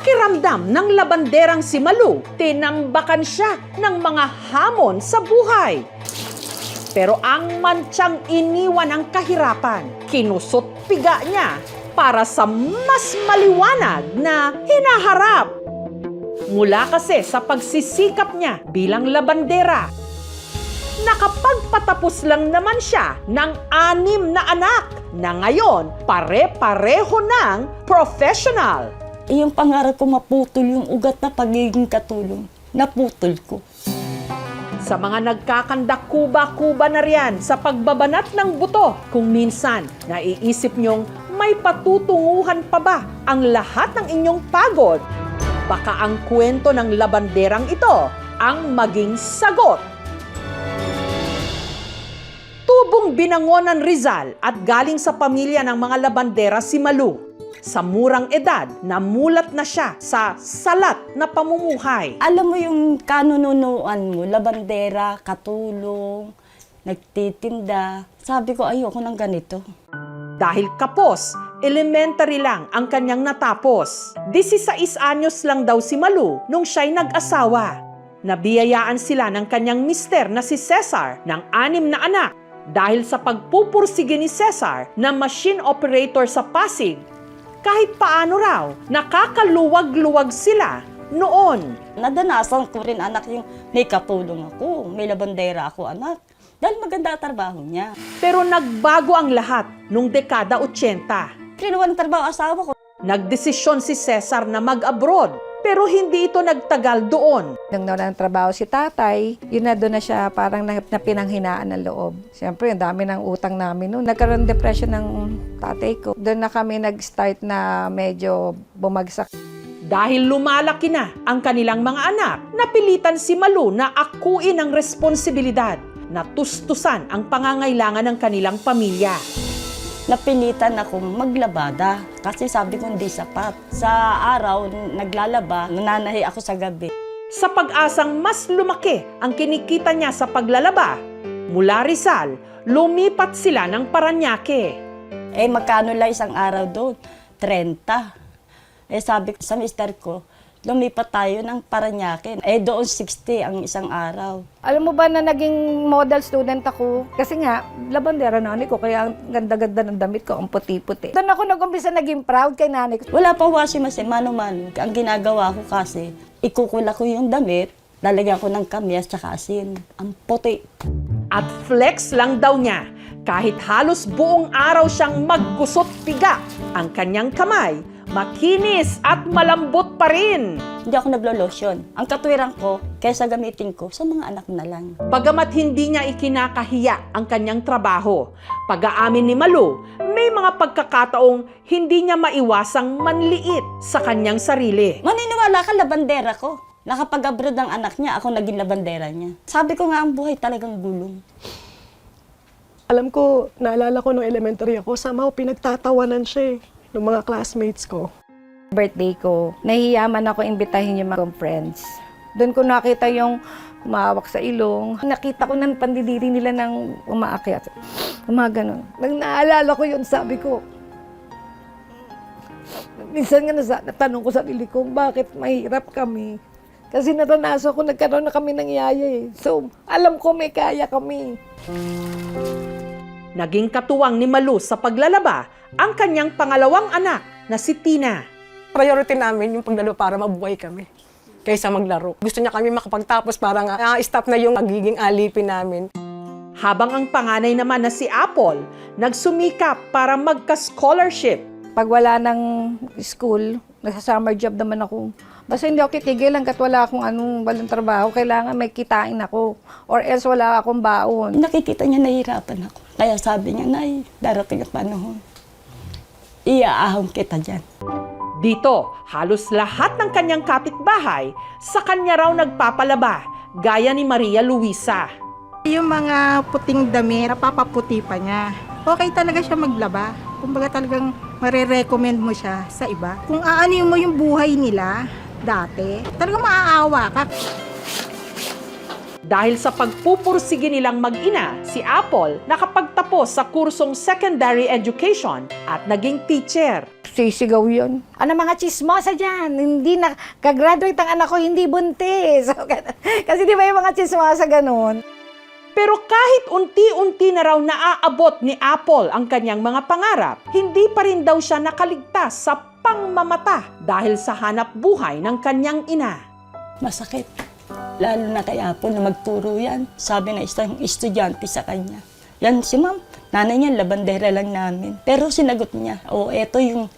pakiramdam ng labanderang si Malu, tinambakan siya ng mga hamon sa buhay. Pero ang mantsang iniwan ang kahirapan, kinusot piga niya para sa mas maliwanag na hinaharap. Mula kasi sa pagsisikap niya bilang labandera, nakapagpatapos lang naman siya ng 6 na anak na ngayon pare-pareho ng professional. Yung pangarap ko maputol yung ugat na pagiging katulong. Naputol ko. Sa mga nagkakandak-kuba-kuba na riyan sa pagbabanat ng buto, kung minsan naiisip nyong may patutunguhan pa ba ang lahat ng inyong pagod, baka ang kwento ng labanderang ito ang maging sagot. Tubong binangonan Rizal at galing sa pamilya ng mga labandera si Malu. Sa murang edad, namulat na siya sa salat na pamumuhay. Alam mo yung kanununuan mo, labandera, katulong, nagtitinda. Sabi ko, ayoko ng ganito. Dahil kapos, elementary lang ang kanyang natapos. 16 anyos lang daw si Malu nung siya'y nag-asawa. Nabiyayaan sila ng kanyang mister na si Cesar ng 6 na anak. Dahil sa pagpupursige ni Cesar na machine operator sa Pasig, kahit paano raw, nakakaluwag-luwag sila noon. Nadanasan ko rin anak yung may katulong ako, may labandera ako anak. Dahil maganda ang trabaho niya. Pero nagbago ang lahat nung dekada 80. Kinuha ng trabaho asawa ko. Nagdesisyon si Cesar na mag-abroad, pero hindi ito nagtagal doon. Nung nawala ng trabaho si tatay, yun na doon na siya parang napinanghinaan ng loob. Siyempre, ang dami ng utang namin noon. Nagkaroon depression ng tatay ko. Doon na kami nag-start na medyo bumagsak. Dahil lumalaki na ang kanilang mga anak, napilitan si Malu na akuin ang responsibilidad, natustusan ang pangangailangan ng kanilang pamilya. Napilitan akong maglabada kasi sabi ko hindi sapat. Sa araw, naglalaba, nananahi ako sa gabi. Sa pag-asang mas lumaki ang kinikita niya sa paglalaba, mula Rizal, lumipat sila ng Parañaque. Magkano lang isang araw doon? 30. Sabi ko sa mister ko, lumipat tayo ng Parañaque. Doon 60 ang isang araw. Alam mo ba na naging model student ako? Kasi nga, labandera nanay ko, kaya ang ganda-ganda ng damit ko, ang puti-puti. Doon ako nag-umpisa naging proud kay nanay ko. Wala pa washing machine, mano-mano. Ang ginagawa ko kasi, ikukula ko yung damit, lalagyan ko ng kamyas tsaka asin. Ang puti. At flex lang daw niya, kahit halos buong araw siyang magkusot piga, ang kanyang kamay, makinis at malambot pa rin. Hindi ako naglo-lotion. Ang katwiran ko, kaysa gamitin ko, sa mga anak na lang. Bagamat hindi niya ikinakahiya ang kanyang trabaho, pag-aamin ni Malu, may mga pagkakataong hindi niya maiwasang manliit sa kanyang sarili. Maniniwala ka, labandera ko. Nakapag-abroad ang anak niya, ako naging labandera niya. Sabi ko nga, ang buhay talagang gulong. Alam ko, naalala ko nung elementary ako, somehow pinagtatawanan siya ng mga classmates ko. Birthday ko, nahihiyaman ako imbitahin yung mga friends. Doon ko nakita yung umawak sa ilong. Nakita ko ng pandidiri nila ng umaakyat. Ganun. Nang naalala ko yun, sabi ko, minsan nga natanong ko sa sarili ko, bakit mahirap kami? Kasi naranasan ko, nagkaroon na kami ng yaya eh. So, alam ko may kaya kami. Naging katuwang ni Malu sa paglalaba ang kanyang pangalawang anak na si Tina. Priority namin yung paglalaro para mabuhay kami kaysa maglaro. Gusto niya kami makapagtapos para nga stop na yung magiging alipin namin. Habang ang panganay naman na si Apple, nagsumikap para magka-scholarship. Pag wala ng school, nasa-summer job naman ako. Basta hindi ako titigil hanggat wala akong walang trabaho. Kailangan may kitain ako. Or else wala akong baon. Nakikita niya nahihirapan ako. Kaya sabi niya, Nay, darating ang panahon. Iaahon kita dyan. Dito, halos lahat ng kanyang kapitbahay sa kanya raw nagpapalaba, gaya ni Maria Luisa. Yung mga puting damit, napapaputi pa niya. Okay talaga siya maglaba. Kumbaga talagang marirecommend mo siya sa iba. Kung aanin mo yung buhay nila dati, talagang maaawa ka. Dahil sa pagpupursige nilang mag-ina, si Apple nakapagtapos sa kursong secondary education at naging teacher. Nagsisigaw yun. Ano mga chismosa dyan? Hindi na, kagraduate ang anak ko, hindi buntis. So, ganun. Kasi di ba yung mga chismosa ganun? Pero kahit unti-unti na raw naaabot ni Apple ang kanyang mga pangarap, hindi pa rin daw siya nakaligtas sa pangmamata dahil sa hanap buhay ng kanyang ina. Masakit. Lalo na kay Apo na magturo yan. Sabi na isang estudyante sa kanya. Yan si ma'am, nanay niya, labandera lang namin. Pero sinagot niya, eto yung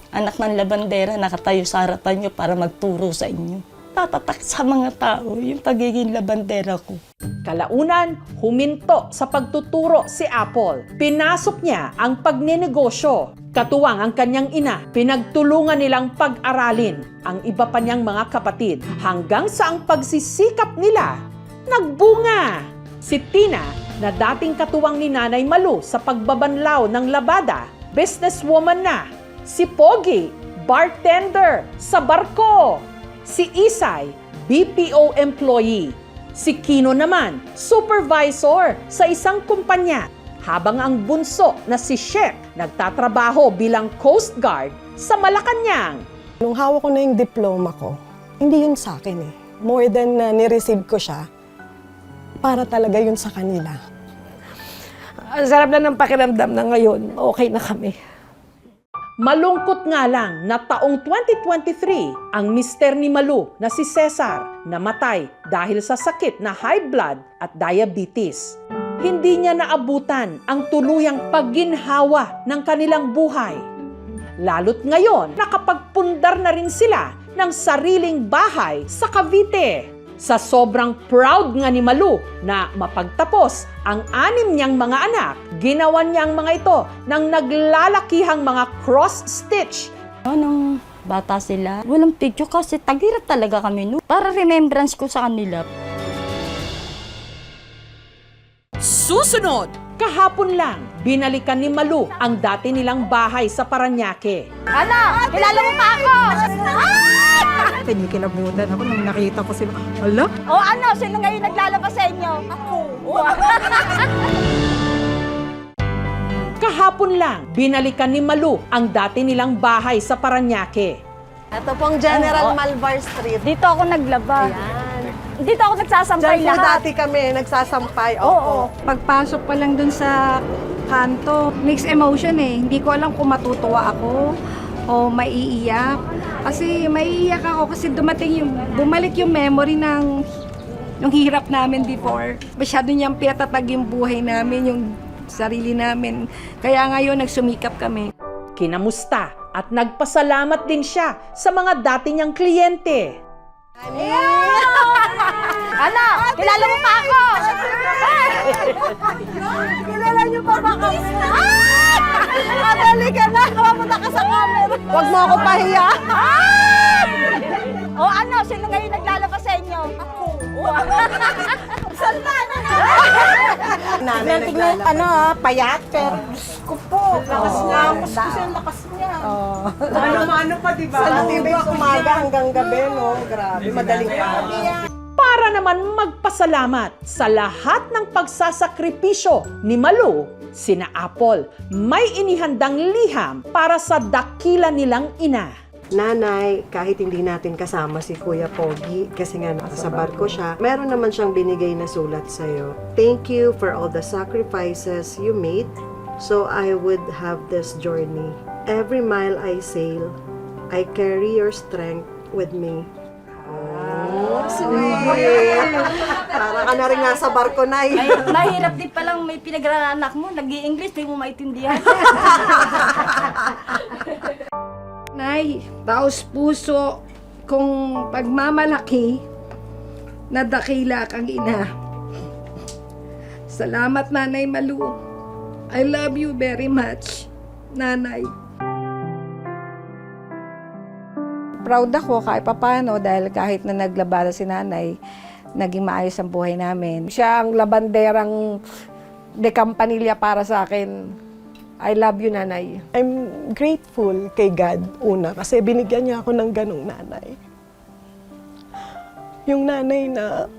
anak ng labandera nakatayo sa harapan niyo para magturo sa inyo. Tatatak sa mga tao yung pagiging labandera ko. Kalaunan, huminto sa pagtuturo si Apple. Pinasok niya ang pagninegosyo. Katuwang ang kanyang ina, pinagtulungan nilang pag-aralin ang iba pa niyang mga kapatid hanggang sa ang pagsisikap nila nagbunga. Si Tina, na dating katuwang ni Nanay Malu sa pagbabanlaw ng labada, businesswoman na. Si Pogi, bartender sa barko. Si Isay, BPO employee. Si Kino naman, supervisor sa isang kumpanya. Habang ang bunso na si Shek nagtatrabaho bilang Coast Guard sa Malacanang. Nung hawak ko na yung diploma ko, hindi yun sa akin eh. More than na nireceive ko siya, para talaga yun sa kanila. Ang sarap na ng pakiramdam na ngayon, okay na kami. Malungkot nga lang na taong 2023, ang mister ni Malu na si Cesar namatay dahil sa sakit na high blood at diabetes. Hindi niya naabutan ang tuluyang pagginhawa ng kanilang buhay. Lalo't ngayon, nakapagpundar na rin sila ng sariling bahay sa Cavite. Sa sobrang proud nga ni Malu na mapagtapos ang 6 niyang mga anak, ginawan niya ang mga ito ng naglalakihang mga cross-stitch. Nung bata sila, walang picture kasi tagirap talaga kami no. Para remembrance ko sa kanila. Susunod, kahapon lang, binalikan ni Malu ang dati nilang bahay sa Parañaque. Ano? Kilala mo pa ako? Kinikilabutan ako nung nakita ko sila. Ala? O ano, sino ngayon naglalabas sa inyo? Ako. Kahapon lang, binalikan ni Malu ang dati nilang bahay sa Parañaque. Ito pong General Malvar Street. Dito ako naglaba. Dito ako nagsasampay Diyan po lahat. dati kami nagsasampay. Oo. Pagpasok pa lang dun sa kanto, mixed emotion eh. Hindi ko alam kung matutuwa ako o maiiyak. Kasi maiiyak ako kasi bumalik yung memory ng hirap namin before. Masyado niyang pinatatag yung buhay namin, yung sarili namin. Kaya ngayon nagsumikap kami. Kinamusta at nagpasalamat din siya sa mga dati niyang kliyente. Ano? Kilala mo pa ako? Kilala niyo pa ba kami? Madali ka na! Mapunta ka sa camera! Huwag mo ako pahiya! O ano, sino ngayon naglalabas sa inyo? Ako. Nanay naglalakad. payat, pero ko po. Lakas niya. Kasi ang lakas niya. Ano pa, diba? Sa lubig, umaga hanggang gabi, no? Grabe, madaling araw. Para naman magpasalamat sa lahat ng pagsasakripisyo ni Malu, sina Apple may inihandang liham para sa dakila nilang ina. Nanay, kahit hindi natin kasama si Kuya Pogi, kasi nga nasa barko siya, meron naman siyang binigay na sulat sa'yo. Thank you for all the sacrifices you made, so I would have this journey. Every mile I sail, I carry your strength with me. Oh, sweet! Para ka na rin nasa barko, Nay. Ay, mahirap din palang may pinag-anak mo, nag-i-English, di mo maintindihan. Nay, taos puso kung pagmamalaki na dakila kang ina. Salamat, Nanay Malu. I love you very much, Nanay. Proud ako kahit papano dahil kahit na naglabada si Nanay, naging maayos ang buhay namin. Siya ang labanderang de campanilla para sa akin. I love you, Nanay. I'm grateful kay God, una, kasi binigyan niya ako ng ganong nanay. Yung nanay na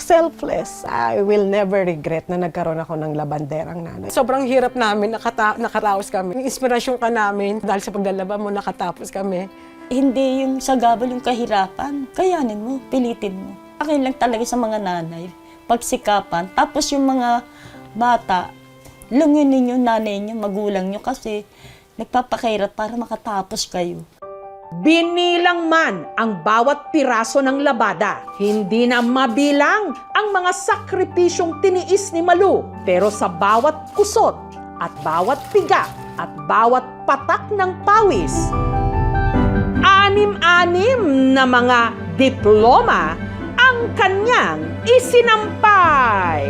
selfless. I will never regret na nagkaroon ako ng labanderang nanay. Sobrang hirap namin, nakaraos kami. Inspirasyon ka namin dahil sa paglalaba mo, nakatapos kami. Hindi yung sagabal yung kahirapan. Kayanin mo, pilitin mo. Akin lang talaga sa mga nanay, pagsikapan. Tapos yung mga bata, lunginin yung nanay nyo, magulang nyo kasi nagpapakairat para makatapos kayo. Binilang man ang bawat piraso ng labada. Hindi na mabilang ang mga sakripisyong tiniis ni Malu. Pero sa bawat kusot at bawat piga at bawat patak ng pawis, anim-anim na mga diploma ang kanyang isinampay.